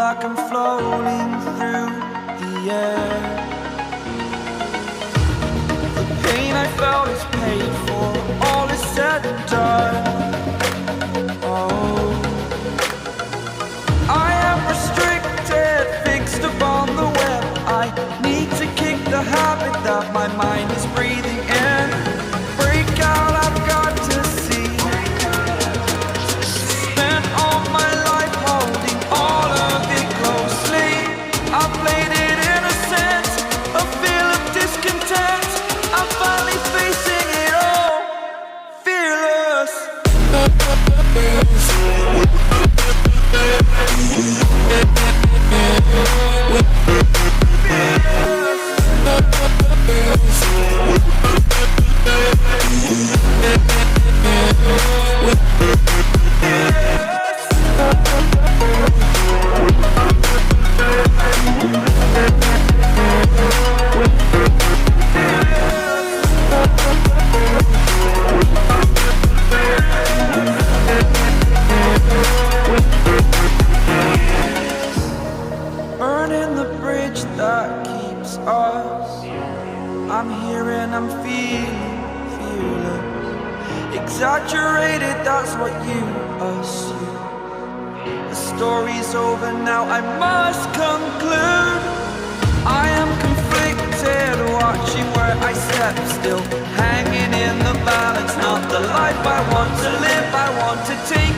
like I'm floating through the air. The pain I felt is paid for, all is said and done. Oh, I am restricted, fixed upon the web. I need to kick the habit that my mind is breathing in. Break out, I've got to see. Spent all my life holding all of it closely. I played it innocent, a feel of discontent. I'm finally facing it all, fearless. Burning the bridge that keeps us. I'm here and I'm feeling fearless. Exaggerated, that's what you assume. The story's over now, I must conclude. I am conflicted, watching where I step still, hanging in the balance. Not the life I want to live, I want to take